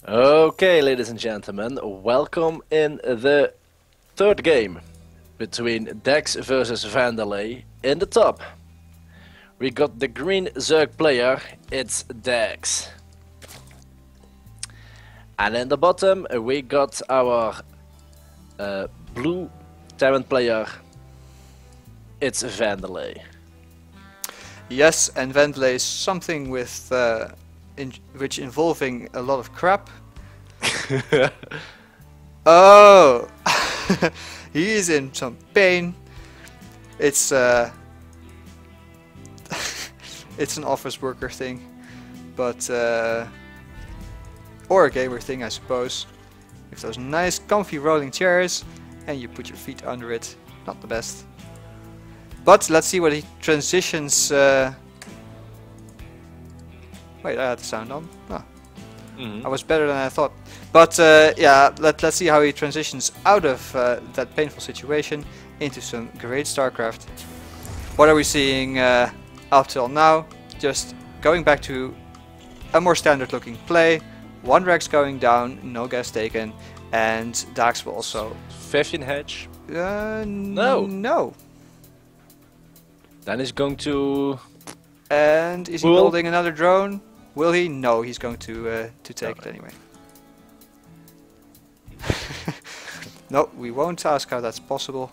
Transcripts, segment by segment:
Okay, ladies and gentlemen, welcome in the third game between Daax versus Vandelay. In the top, we got the green Zerg player, it's Daax. And in the bottom, we got our blue Terran player, it's Vandelay. Yes, and Vandelay is something with which involving a lot of crap. Oh, he is in some pain. It's it's an office worker thing, but or a gamer thing, I suppose. With those nice, comfy rolling chairs, and you put your feet under it. Not the best. But let's see what he transitions. Wait, I had the sound on. Oh. I was better than I thought. But yeah, let's see how he transitions out of that painful situation into some great StarCraft. What are we seeing up till now? Just going back to a more standard looking play. One Rex going down, no gas taken, and Daax will also... 15 hedge? No. No. Then he's going to... And is he building another drone? Will he? No, he's going to take it anyway. No, we won't ask how that's possible.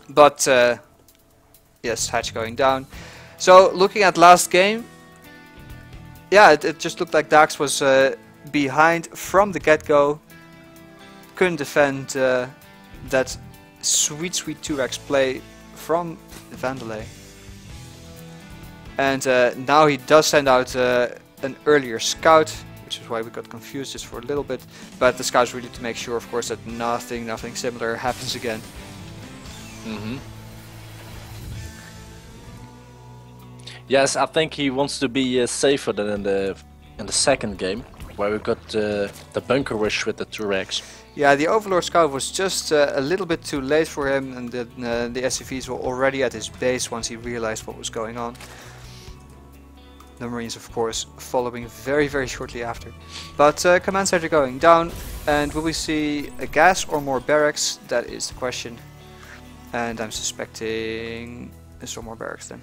But yes, hatch going down. So looking at last game, yeah, it just looked like Daax was behind from the get-go. Couldn't defend that sweet 2x play from Vandelay. And now he does send out an earlier scout, which is why we got confused just for a little bit. But the scout's really to make sure, of course, that nothing similar happens again. Yes, I think he wants to be safer than in the second game, where we got the bunker rush with the 2x. Yeah, the Overlord Scout was just a little bit too late for him, and the SCVs were already at his base once he realized what was going on. The Marines, of course, following very shortly after. But command center going down, and will we see a gas or more barracks? That is the question. And I'm suspecting some more barracks then.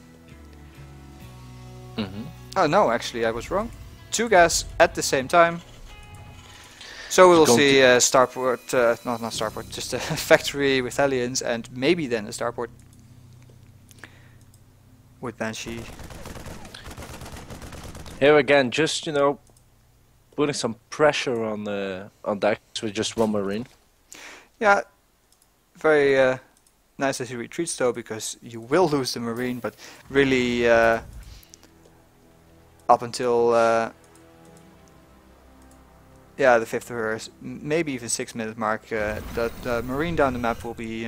Oh no, actually I was wrong. 2 gas at the same time. So we'll see starport, not starport, just a factory with Hellions, and maybe then a starport with Banshee. Here again, just putting some pressure on Daax with just one Marine. Yeah, very nice as he retreats though, because you will lose the Marine, but really up until yeah, the 5th or maybe even 6-minute mark, the Marine down the map will be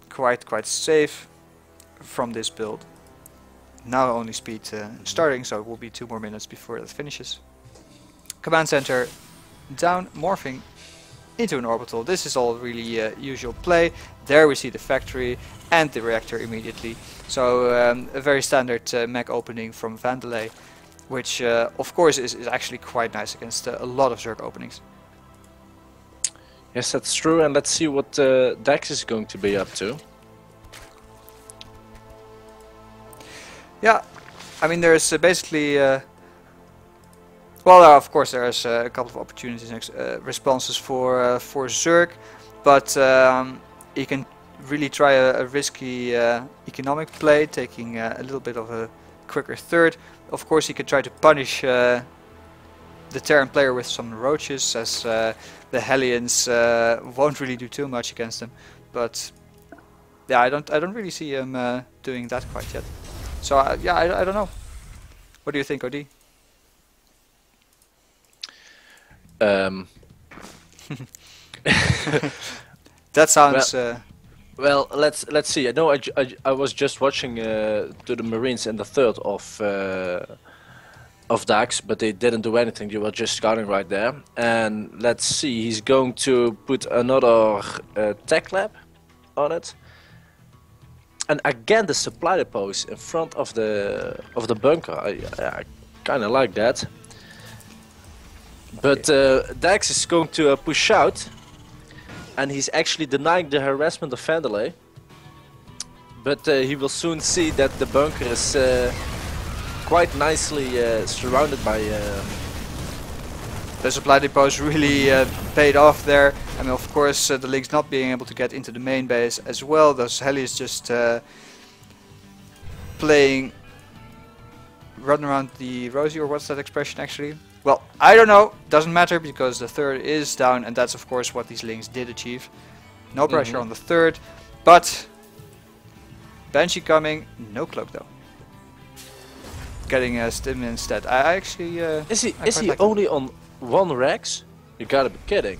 quite safe from this build. Now only speed starting, so it will be 2 more minutes before that finishes. Command center down, morphing into an orbital. This is all really usual play. There we see the factory and the reactor immediately. So a very standard mech opening from Vandelay, which of course is actually quite nice against a lot of Zerg openings. Yes, that's true, and let's see what Daax is going to be up to. Yeah, I mean there's basically, well of course there's a couple of opportunities and responses for Zerg, but he can really try a risky economic play, taking a little bit of a quicker third. Of course he could try to punish the Terran player with some roaches, as the Hellions won't really do too much against him. But yeah, I don't really see him doing that quite yet. So yeah, I don't know. What do you think, OD? That sounds. Well, let's see. I know I was just watching to the Marines in the third of Daax, but they didn't do anything. They were just scouting right there. And let's see, he's going to put another tech lab on it. And again, the supply depots in front of the bunker. I kind of like that. But Daax is going to push out, and he's actually denying the harassment of Vandelay. But he will soon see that the bunker is quite nicely surrounded by... The supply depots really paid off there. I mean, of course, the Lynx not being able to get into the main base as well. Those helis just run around the rosy, or what's that expression actually? Well, I don't know. Doesn't matter because the third is down, and that's of course what these Lynx did achieve. No pressure on the third, but Banshee coming, no cloak though. Getting a stim instead. I actually. Is he like only on 1 Rex? You gotta be kidding.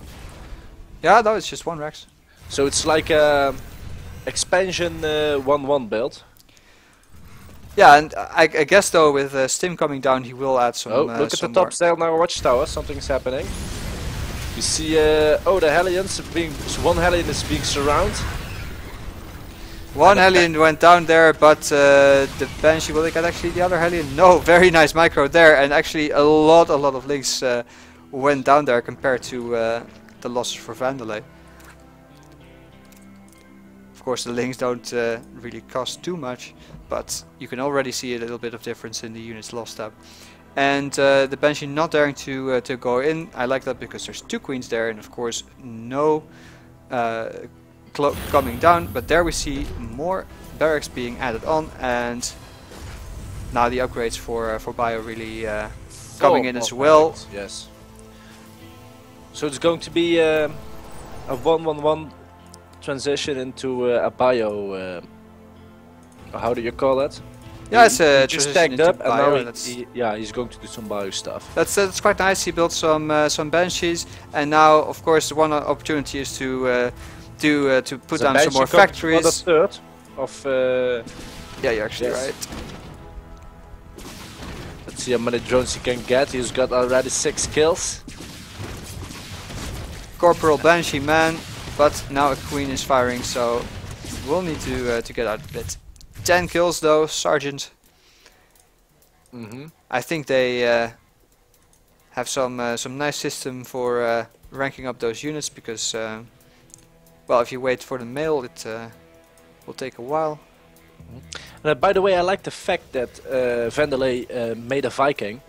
Yeah, no, it's just 1 Rex. So it's like a expansion 1-1 build. Yeah, and I guess though with Stim coming down, he will add some. Oh, look at the top there on our watchtower. Something's happening. We see oh, the Hellions being, one Hellion is being surrounded. One Hellion went down there, but the Banshee, will they get actually the other Hellion? No, very nice micro there, and actually a lot of Lynx went down there compared to the losses for Vandelay. Of course, the Lynx don't really cost too much, but you can already see a little bit of difference in the units lost up. And the Banshee not daring to go in. I like that because there's 2 queens there, and of course no coming down. But there we see more barracks being added on, and now the upgrades for bio really coming in as well. Yes. So it's going to be a 1-1-1 transition into a bio. How do you call that? Yeah, it's a just stacked up, and bio, now he's going to do some bio stuff. That's quite nice. He built some Banshees, and now of course one opportunity is to put down some more factories. The third of. Yeah, you're actually right. Let's see how many drones he can get. He's got already 6 kills. Corporal Banshee man, but now a queen is firing, so we'll need to get out of it. 10 kills though, Sergeant. I think they have some nice system for ranking up those units, because well, if you wait for the mail, it will take a while. By the way, I like the fact that Vandelay made a Viking,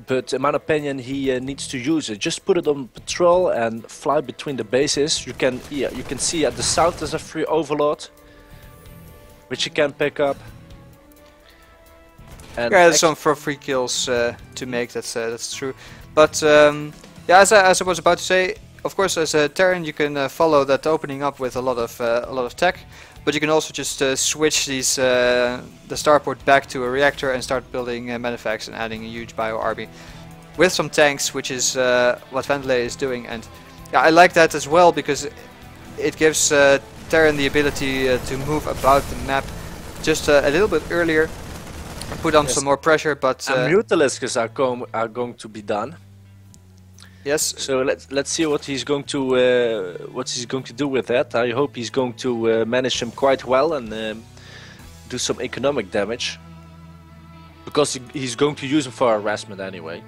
but in my opinion he needs to use it. Just put it on patrol and fly between the bases. You can see at the south there's a free overlord, which you can pick up. And yeah, there's some for free kills to make. That's true. But yeah, as I was about to say, of course, as a Terran, you can follow that opening up with a lot of tech. But you can also just switch these the starport back to a reactor and start building manufacts and adding a huge bio army with some tanks, which is what Vandelay is doing. And yeah, I like that as well, because it gives Terran the ability to move about the map just a little bit earlier, put on some more pressure. But Mutalisks are going to be done. Yes. So let's see what he's going to do with that. I hope he's going to manage them quite well and do some economic damage, because he's going to use them for harassment anyway.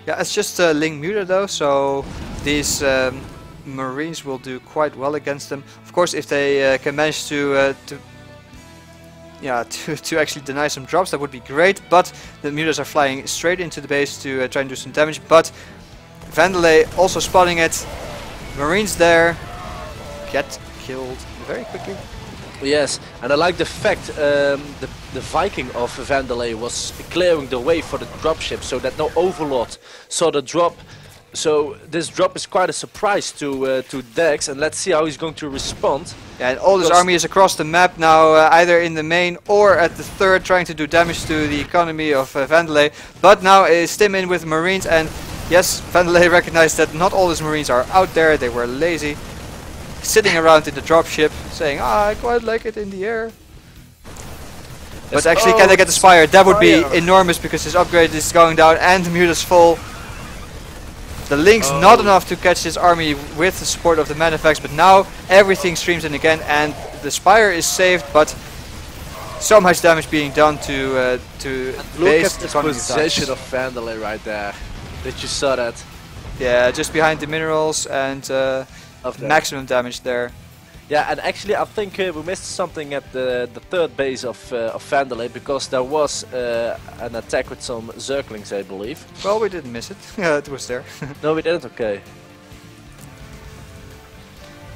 Yeah, it's just Ling Muta though, so these Marines will do quite well against them. Of course, if they can manage to actually deny some drops, that would be great. But the Mutas are flying straight into the base to try and do some damage. But Vandelay also spotting it. Marines there get killed very quickly. Yes, and I like the fact the Viking of Vandelay was clearing the way for the dropship, so that no overlord saw the drop. So this drop is quite a surprise to Daax, and let's see how he's going to respond. Yeah, and all this army is across the map now, either in the main or at the third, trying to do damage to the economy of Vandelay. But now is Stim in with Marines, and yes, Vandelay recognized that not all his Marines are out there. They were lazy, sitting around in the dropship, saying, I quite like it in the air. But actually, can they get the Spire? That would be enormous, because his upgrade is going down and the Muta's full. The Lynx not enough to catch this army with the support of the Manifex, but now everything streams in again, and the Spire is saved, but so much damage being done to look at the position of Vandelay right there. Did you saw that? Yeah, just behind the minerals and maximum damage there. Yeah, and actually I think we missed something at the third base of Vandelay, because there was an attack with some Zerglings, I believe. Well, we didn't miss it. Yeah, it was there. No, we didn't? Okay.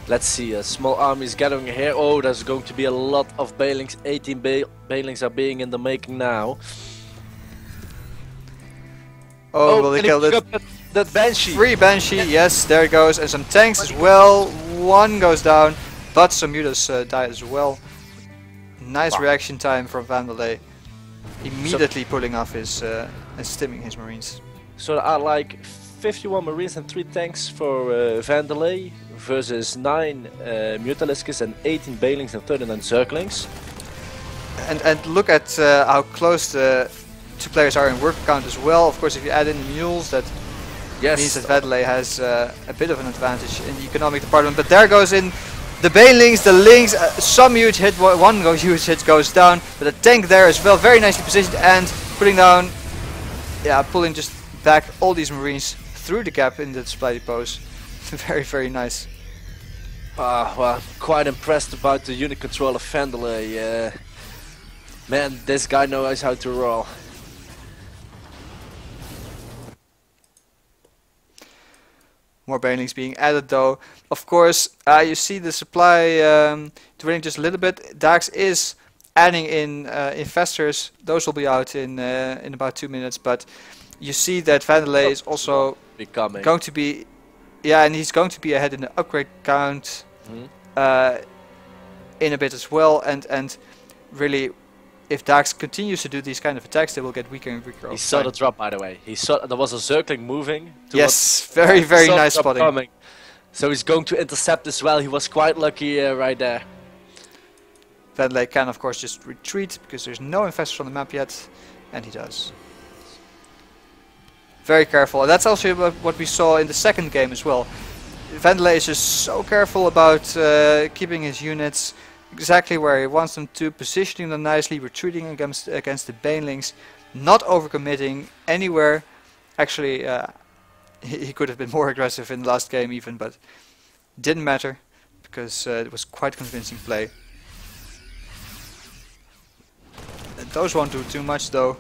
Let's see, a small army is gathering here. Oh, there's going to be a lot of Banelings. 18 Banelings are being in the making now. Oh, will they kill it? That Banshee. 3 Banshee, yes, there it goes. And some tanks as well. 1 goes down, but some mutas die as well. Nice reaction time from Vandelay. Immediately pulling off his and stimming his marines. So there are like 51 marines and 3 tanks for Vandelay versus 9 Mutalisks and 18 Banelings and 39 Zerglings. And look at how close the 2 players are in work count as well. Of course, if you add in the mules, that means that Vandelay has a bit of an advantage in the economic department. But there goes in the Banelings, the Lynx, some huge hit, one huge hit goes down, but a tank there as well, very nicely positioned, and putting down, yeah, pulling just back all these marines through the gap in the supply depots. Very, very nice. Well, quite impressed about the unit control of Vandelay. Man, this guy knows how to roll. More Banelings being added though. Of course, you see the supply dwindling just a little bit. Daax is adding in infestors. Those will be out in about 2 minutes. But you see that Vandelay is also going to be, yeah, and he's going to be ahead in the upgrade count in a bit as well. And really, if Daax continues to do these kind of attacks, they will get weaker and weaker. He saw the drop, by the way. He saw there was a Zergling moving. Yes, very, very nice spotting. Coming. So he's going to intercept as well. He was quite lucky right there. Vandelay can, of course, just retreat because there's no infestors on the map yet, and he does. Very careful, and that's also what we saw in the second game as well. Vandelay is just so careful about keeping his units exactly where he wants them to, positioning them nicely, retreating against the Banelings, not overcommitting anywhere. Actually, he could have been more aggressive in the last game even, but didn't matter because it was quite convincing play. And those won't do too much though.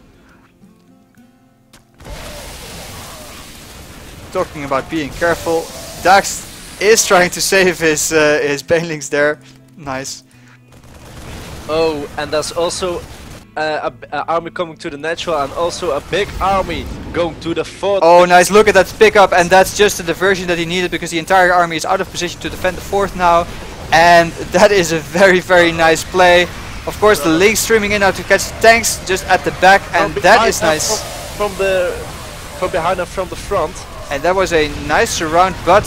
Talking about being careful, Daax is trying to save his Banelings there. Nice. Oh, and there's also an army coming to the natural, and also a big army going to the fort. Oh, nice. Look at that pickup, and that's just the diversion that he needed because the entire army is out of position to defend the fort now. And that is a very, very nice play. Of course, the Lynx streaming in now to catch the tanks just at the back, and that is nice. From behind and from the front. And that was a nice surround, but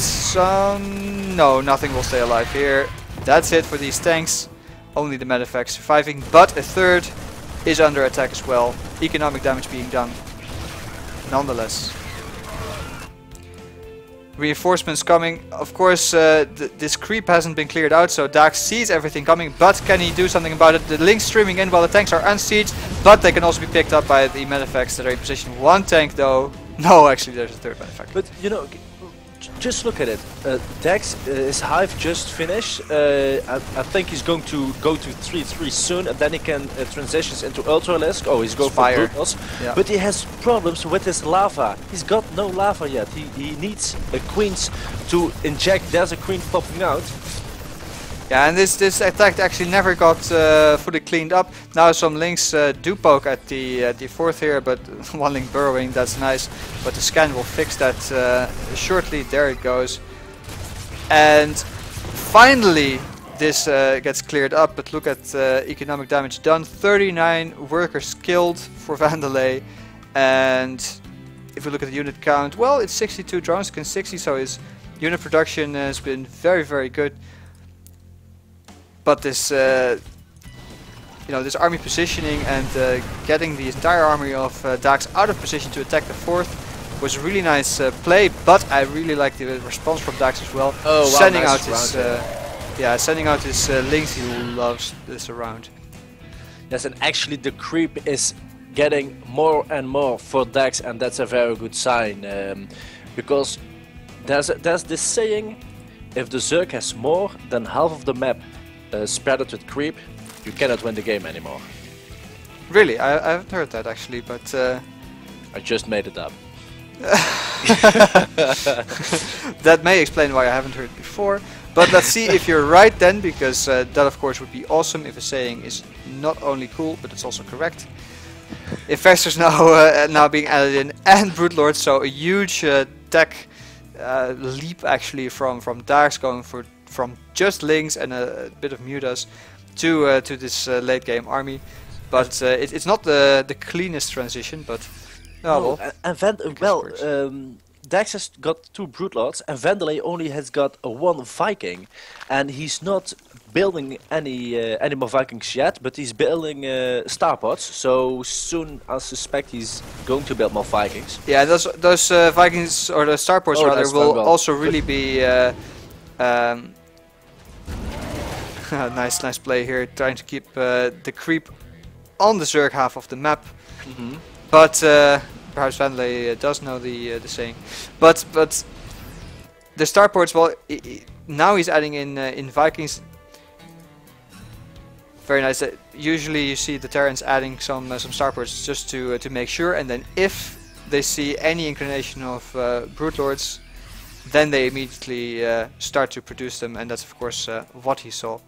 no, nothing will stay alive here. That's it for these tanks. Only the medevacs surviving, but a third is under attack as well. Economic damage being done. Nonetheless. Reinforcements coming. Of course, this creep hasn't been cleared out, so Daax sees everything coming, but can he do something about it? The Lynx streaming in while the tanks are unsieged, but they can also be picked up by the medevacs that are in position. 1 tank though. No, actually there's a 3rd medevac. But you know, just look at it. Daax, his hive just finished. I think he's going to go to 3-3 soon, and then he can transitions into Ultralisk. Oh, he's going for brutals. Yeah. But he has problems with his lava. He's got no lava yet. He needs queens to inject. There's a queen popping out. Yeah, and this attack actually never got fully cleaned up. Now some Lynx do poke at the 4th here, but 1 Lynx burrowing, that's nice. But the scan will fix that shortly. There it goes. And finally this gets cleared up, but look at economic damage done. 39 workers killed for Vandelay. And if we look at the unit count, well, it's 62 drones against 60, so his unit production has been very, very good. But this, this army positioning and getting the entire army of Daax out of position to attack the 4th was a really nice play. But I really like the response from Daax as well. Oh, wow, sending nice out his Lynx. He loves this round. Yes, and actually the creep is getting more and more for Daax, and that's a very good sign. Because there's this saying, if the Zerg has more than half of the map spread with creep, you cannot win the game anymore. Really? I haven't heard that actually, but... I just made it up. That may explain why I haven't heard it before. But let's see if you're right then, because that of course would be awesome if a saying is not only cool, but it's also correct. Investors now now being added in, and Broodlords, so a huge tech leap actually from Daax going from just Lings and a bit of Mutas to this late game army. But it's not the cleanest transition, but well, Daax has got 2 Broodlords, and Vandelay only has got 1 Viking, and he's not building any more Vikings yet, but he's building starpods. So soon, I suspect he's going to build more Vikings. Yeah, those Vikings, or the starports rather, will also really be nice play here, trying to keep the creep on the Zerg half of the map. But perhaps Vandelay does know the saying. But the starports, well, now he's adding in Vikings. Very nice. Usually you see the Terrans adding some starports just to make sure, and then if they see any inclination of Broodlords, then they immediately start to produce them, and that's of course what he saw.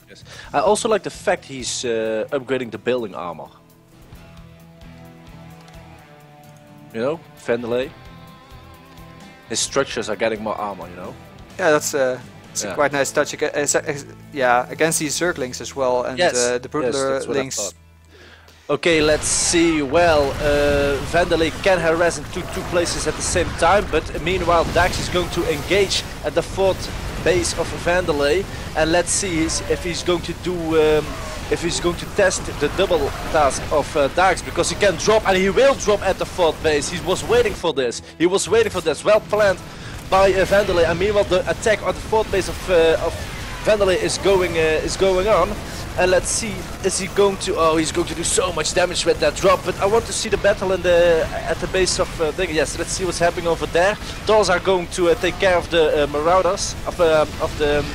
Yes. I also like the fact he's upgrading the building armor. You know, Vandelay. His structures are getting more armor, you know. Yeah, that's a quite nice touch. Yeah, against these Zerglings as well, and the Broodlings. Okay, let's see. Well, Vandelay can harass in two places at the same time, but meanwhile Daax is going to engage at the 4th base of Vandelay, and let's see if he's going to do. If he's going to test the double task of Daax, because he can drop, and he will drop at the 4th base. He was waiting for this. He was waiting for this. Well planned by Vandelay, and meanwhile the attack on the 4th base of Vandelay is going on. And let's see, is he going to? Oh, he's going to do so much damage with that drop. But I want to see the battle at the base of thing. Yes, let's see what's happening over there. Dolls are going to take care of the Marauders of the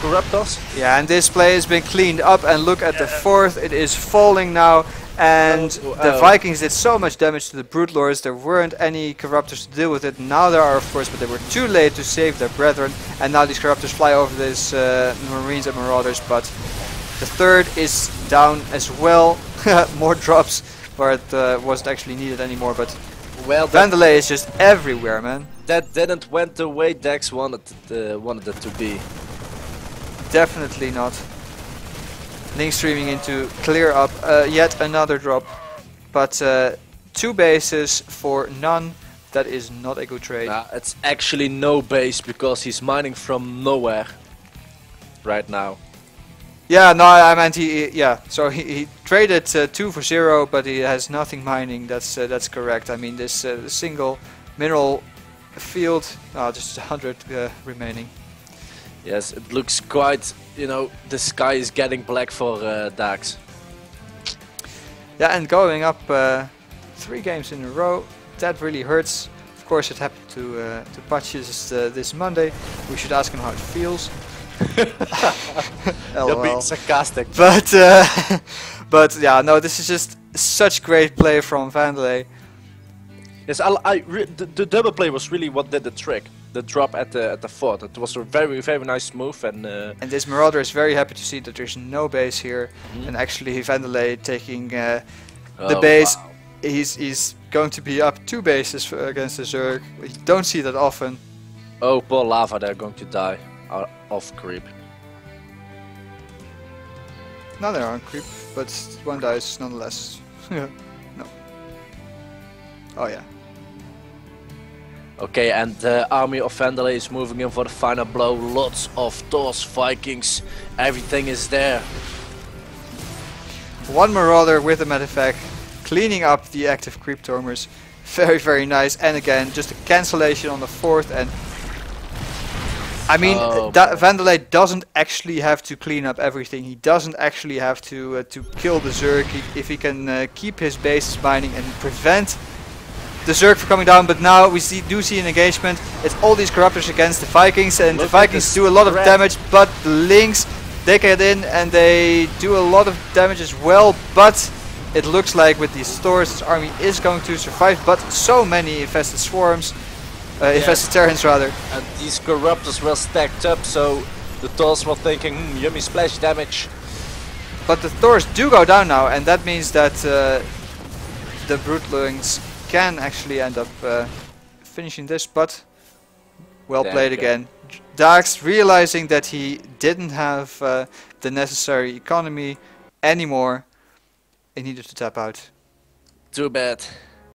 Corruptors. Yeah, and this play has been cleaned up, and look at the 4th, it is falling now, and the Vikings did so much damage to the Broodlords. There weren't any Corruptors to deal with it. Now there are, of course, but they were too late to save their brethren, and now these Corruptors fly over this Marines and Marauders, but the 3rd is down as well. More drops, but it wasn't actually needed anymore, but well, Vandelay is just everywhere, man. That didn't went the way Daax wanted it to be. Definitely not. Link streaming in to clear up yet another drop, but 2 bases for none. That is not a good trade. It's actually no base, because he's mining from nowhere right now. Yeah, no, I meant so he traded 2 for 0, but he has nothing mining. That's correct. I mean, this single mineral field, just 100 remaining. Yes, it looks quite, you know, the sky is getting black for Daax. Yeah, and going up 3 games in a row, that really hurts. Of course, it happened to Patches this Monday. We should ask him how it feels. You're being sarcastic. But but yeah, no, this is just such great play from Vandelay. Yes, the double play was really what did the trick. The drop at the 4th. It was a very nice move, and this Marauder is very happy to see that there's no base here, and actually Vandelay taking the base. Wow. He's going to be up 2 bases against the Zerg. You don't see that often. Oh, poor Lava, they're going to die off creep. No, they're on creep, but 1 dies nonetheless. No. Oh yeah. Okay, and the army of Vandelay is moving in for the final blow. Lots of Thors, Vikings, everything is there. 1 Marauder with a medevac, cleaning up the active creep tormers. Very nice. And again, just a cancellation on the 4th, and I mean, Oh, Vandelay doesn't actually have to clean up everything. He doesn't actually have to kill the Zerg if he can keep his bases mining and prevent the Zerg from coming down. But now we do see an engagement. It's all these corruptors against the Vikings, and the Vikings do a lot of damage. But the Lynx, they get in and they do a lot of damage as well. But it looks like with these stores, his army is going to survive. But so many infested swarms. Infested Terrans rather. And these corruptors were stacked up, so the Thors were thinking, yummy splash damage. But the Thors do go down now, and that means that the Broodlings can actually end up finishing this, but well played again. Daax realizing that he didn't have the necessary economy anymore, he needed to tap out. Too bad.